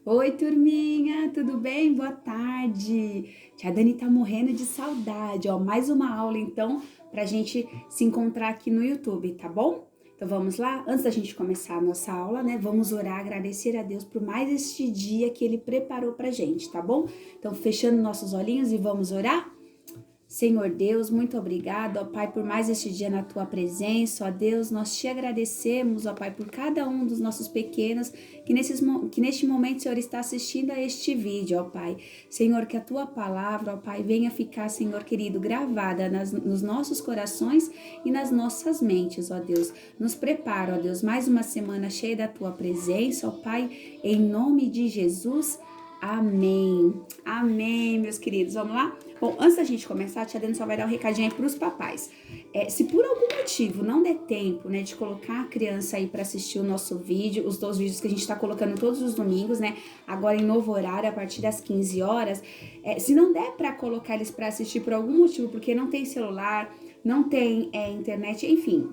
Oi, turminha, tudo bem? Boa tarde. Tia Dani tá morrendo de saudade, ó. Mais uma aula, então, pra gente se encontrar aqui no YouTube, tá bom? Então vamos lá? Antes da gente começar a nossa aula, né? Vamos orar, agradecer a Deus por mais este dia que Ele preparou pra gente, tá bom? Então, fechando nossos olhinhos e vamos orar? Senhor Deus, muito obrigado, ó Pai, por mais este dia na Tua presença, ó Deus, nós te agradecemos, ó Pai, por cada um dos nossos pequenos que neste momento, Senhor, está assistindo a este vídeo, ó Pai. Senhor, que a Tua palavra, ó Pai, venha ficar, Senhor querido, gravada nos nossos corações e nas nossas mentes, ó Deus. Nos prepara, ó Deus, mais uma semana cheia da Tua presença, ó Pai, em nome de Jesus. Amém. Amém, meus queridos. Vamos lá? Bom, antes da gente começar, a tia Dani só vai dar um recadinho aí pros papais. Se por algum motivo não der tempo, né, de colocar a criança aí para assistir o nosso vídeo, os 2 vídeos que a gente tá colocando todos os domingos, né, agora em novo horário, a partir das 15 horas, se não der para colocar eles para assistir por algum motivo, porque não tem celular, não tem internet, enfim,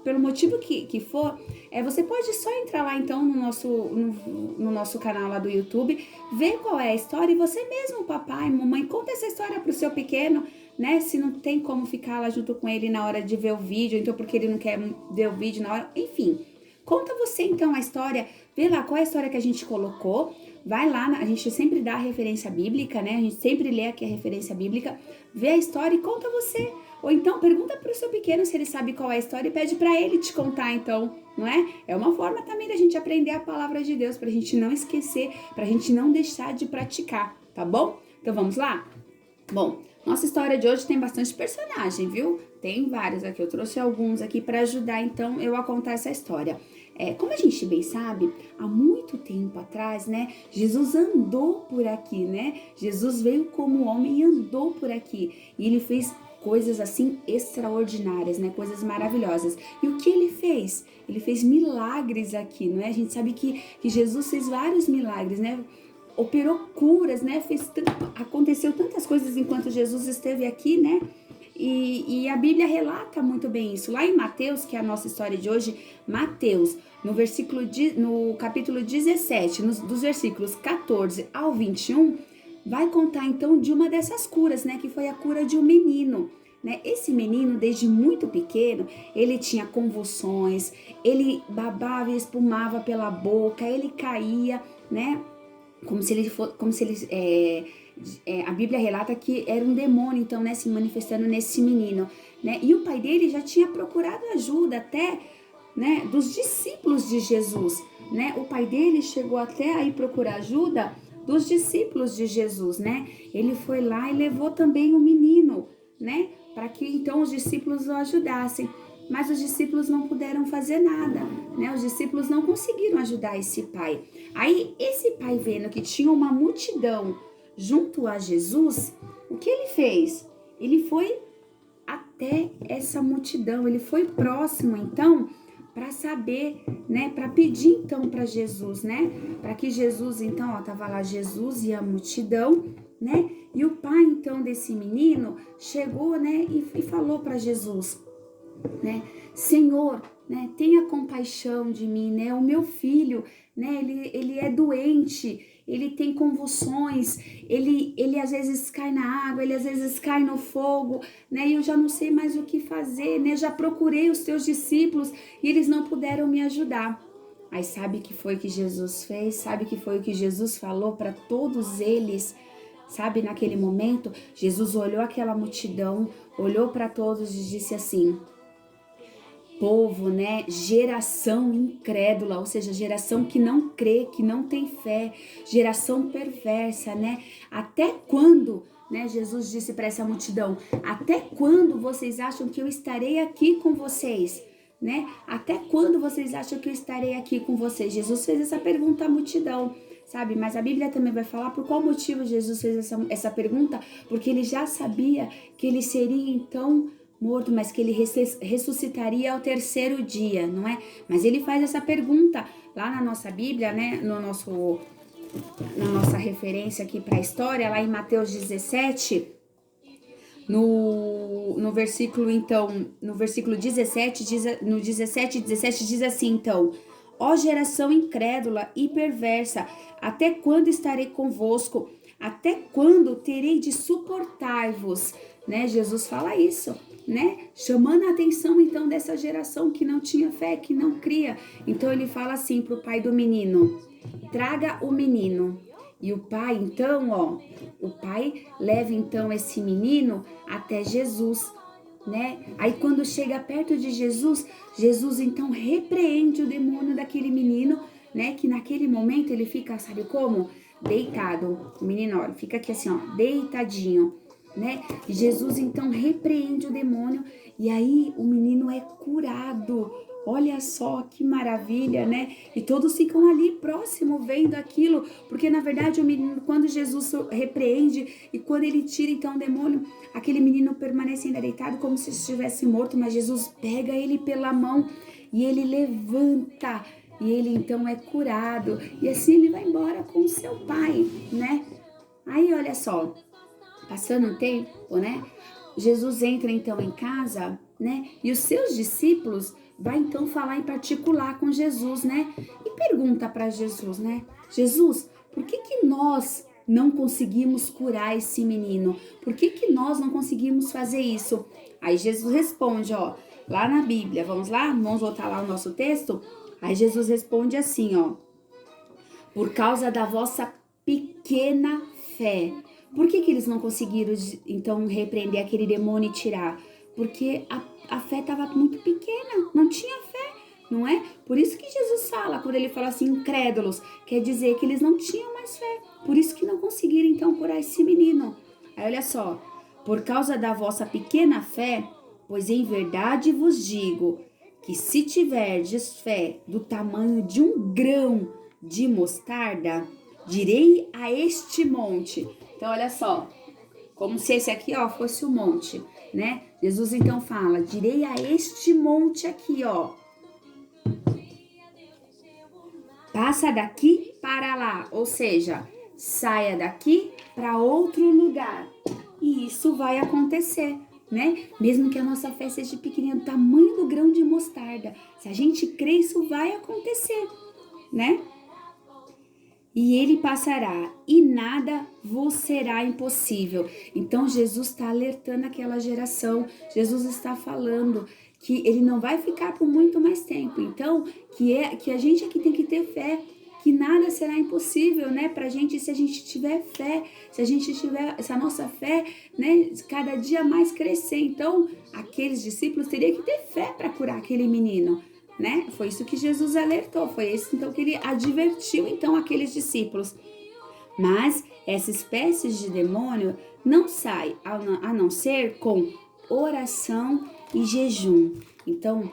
pelo motivo que for, você pode só entrar lá então no nosso canal lá do YouTube, ver qual é a história e você mesmo, papai, mamãe, conta essa história pro seu pequeno, né? Se não tem como ficar lá junto com ele na hora de ver o vídeo, então porque ele não quer ver o vídeo na hora, enfim. Conta você então a história, vê lá qual é a história que a gente colocou, vai lá, a gente sempre dá a referência bíblica, né? A gente sempre lê aqui a referência bíblica, vê a história e conta você. Ou então pergunta pro seu pequeno se ele sabe qual é a história e pede para ele te contar então, não é? É uma forma também da gente aprender a palavra de Deus, pra gente não esquecer, pra gente não deixar de praticar, tá bom? Então vamos lá? Bom, nossa história de hoje tem bastante personagem, viu? Tem vários aqui, eu trouxe alguns aqui para ajudar então eu a contar essa história. Como a gente bem sabe, há muito tempo atrás, né, Jesus andou por aqui, né? Jesus veio como homem e andou por aqui. E ele fez coisas assim extraordinárias, né? Coisas maravilhosas. E o que ele fez? Ele fez milagres aqui, não é? A gente sabe que Jesus fez vários milagres, né? Operou curas, né? Aconteceu tantas coisas enquanto Jesus esteve aqui, né? E a Bíblia relata muito bem isso. Lá em Mateus, que é a nossa história de hoje, Mateus, no capítulo 17, dos versículos 14 ao 21, vai contar então de uma dessas curas, né? Que foi a cura de um menino. Né? Esse menino, desde muito pequeno, ele tinha convulsões, ele babava e espumava pela boca, ele caía, né? A Bíblia relata que era um demônio, então, né, se manifestando nesse menino, né? E o pai dele já tinha procurado ajuda até, né, dos discípulos de Jesus, né? O pai dele chegou até a ir procurar ajuda dos discípulos de Jesus, né? Ele foi lá e levou também o menino, né, para que então os discípulos o ajudassem. Mas os discípulos não puderam fazer nada, né? Os discípulos não conseguiram ajudar esse pai. Aí esse pai, vendo que tinha uma multidão junto a Jesus, o que ele fez? Ele foi até essa multidão, ele foi próximo então para saber, né, para pedir então para Jesus, né, para que Jesus então, ó, tava lá Jesus e a multidão, né, e o pai então desse menino chegou, né, e falou para Jesus, né, Senhor, né, tenha compaixão de mim, né, o meu filho, né, ele é doente, ele tem convulsões, ele às vezes cai na água, ele às vezes cai no fogo, né, e eu já não sei mais o que fazer, né, já procurei os teus discípulos e eles não puderam me ajudar. Aí sabe o que foi que Jesus fez? Sabe o que foi o que Jesus falou para todos eles? Sabe, naquele momento, Jesus olhou aquela multidão, olhou para todos e disse assim: povo, né, geração incrédula, ou seja, geração que não crê, que não tem fé, geração perversa, né? Até quando, né, Jesus disse para essa multidão, até quando vocês acham que eu estarei aqui com vocês? Né? Até quando vocês acham que eu estarei aqui com vocês? Jesus fez essa pergunta à multidão, sabe? Mas a Bíblia também vai falar por qual motivo Jesus fez essa pergunta, porque ele já sabia que ele seria então morto, mas que ele ressuscitaria ao 3º dia, não é? Mas ele faz essa pergunta lá na nossa Bíblia, né? Na nossa referência aqui para a história, lá em Mateus 17, no versículo 17, no 17 e 17 diz assim, então: Ó geração incrédula e perversa, até quando estarei convosco? Até quando terei de suportar-vos? Né? Jesus fala isso, né? Chamando a atenção então dessa geração que não tinha fé, que não cria. Então ele fala assim pro pai do menino: traga o menino. E o pai então, o pai leva então esse menino até Jesus, né? Aí quando chega perto de Jesus, Jesus então repreende o demônio daquele menino, né? Que naquele momento ele fica, sabe como? Deitado. O menino, olha, fica aqui assim, deitadinho, né? Jesus então repreende o demônio e aí o menino é curado. Olha só que maravilha, né? E todos ficam ali próximo vendo aquilo, porque na verdade o menino, quando Jesus repreende e quando ele tira então o demônio, aquele menino permanece ainda deitado como se estivesse morto, mas Jesus pega ele pela mão e ele levanta e ele então é curado e assim ele vai embora com o seu pai, né? Aí olha só, passando um tempo, né? Jesus entra então em casa, né? E os seus discípulos vai então falar em particular com Jesus, né? E pergunta para Jesus, né? Jesus, por que nós não conseguimos curar esse menino? Por que nós não conseguimos fazer isso? Aí Jesus responde, lá na Bíblia, vamos lá? Vamos voltar lá o nosso texto? Aí Jesus responde assim, por causa da vossa pequena fé. Por que eles não conseguiram, então, repreender aquele demônio e tirar? Porque a fé estava muito pequena, não tinha fé, não é? Por isso que Jesus fala, quando ele fala assim, incrédulos, quer dizer que eles não tinham mais fé. Por isso que não conseguiram, então, curar esse menino. Aí, olha só, por causa da vossa pequena fé, pois em verdade vos digo, que se tiverdes fé do tamanho de um grão de mostarda, direi a este monte. Então, olha só, como se esse aqui, fosse o monte, né? Jesus então fala, direi a este monte aqui, passa daqui para lá, ou seja, saia daqui para outro lugar. E isso vai acontecer, né? Mesmo que a nossa fé seja pequenininha, do tamanho do grão de mostarda, se a gente crê, isso vai acontecer, né? E ele passará, e nada vos será impossível. Então Jesus está alertando aquela geração, Jesus está falando que ele não vai ficar por muito mais tempo. Então, que a gente aqui tem que ter fé, que nada será impossível, né, pra gente, se a gente tiver fé, se a nossa fé, né, cada dia mais crescer. Então, aqueles discípulos teriam que ter fé para curar aquele menino, né? Foi isso que Jesus alertou, foi isso então que ele advertiu então aqueles discípulos. Mas essa espécie de demônio não sai a não ser com oração e jejum. Então,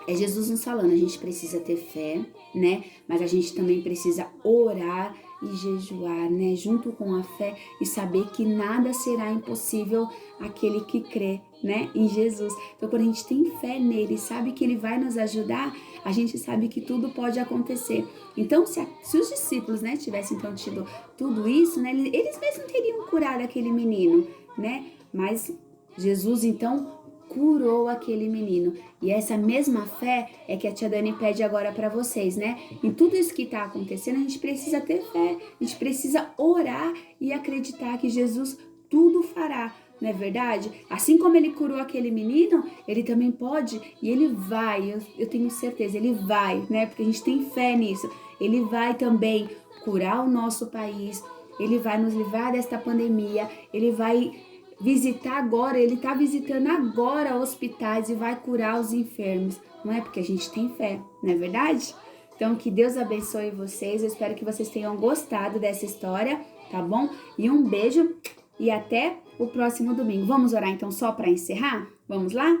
é Jesus nos falando, a gente precisa ter fé, né? Mas a gente também precisa orar e jejuar, né? Junto com a fé e saber que nada será impossível àquele que crê, né? Em Jesus. Então, quando a gente tem fé nele, sabe que ele vai nos ajudar, a gente sabe que tudo pode acontecer. Então, se os discípulos, né, tivessem então tido tudo isso, né? Eles mesmos teriam curado aquele menino, né? Mas Jesus, então, curou aquele menino. E essa mesma fé é que a tia Dani pede agora para vocês, né? Em tudo isso que tá acontecendo, a gente precisa ter fé, a gente precisa orar e acreditar que Jesus tudo fará, não é verdade? Assim como ele curou aquele menino, ele também pode e ele vai, eu tenho certeza, ele vai, né? Porque a gente tem fé nisso. Ele vai também curar o nosso país, ele vai nos livrar desta pandemia, ele vai visitar agora, ele tá visitando agora hospitais e vai curar os enfermos, não é? Porque a gente tem fé, não é verdade? Então, que Deus abençoe vocês, eu espero que vocês tenham gostado dessa história, tá bom? E um beijo e até o próximo domingo. Vamos orar então só para encerrar? Vamos lá?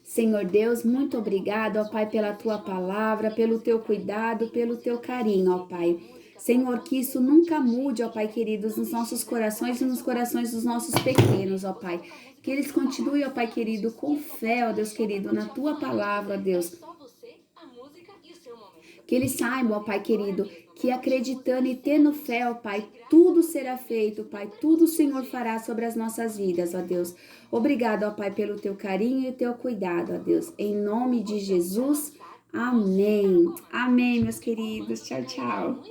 Senhor Deus, muito obrigado, ó Pai, pela Tua palavra, pelo Teu cuidado, pelo Teu carinho, ó Pai. Senhor, que isso nunca mude, ó Pai queridos, nos nossos corações e nos corações dos nossos pequenos, ó Pai. Que eles continuem, ó Pai querido, com fé, ó Deus querido, na Tua palavra, ó Deus. Que eles saibam, ó Pai querido, que acreditando e tendo fé, ó Pai, tudo será feito, Pai, tudo o Senhor fará sobre as nossas vidas, ó Deus. Obrigado, ó Pai, pelo Teu carinho e Teu cuidado, ó Deus. Em nome de Jesus, Amém. Amém, meus queridos. Tchau, tchau.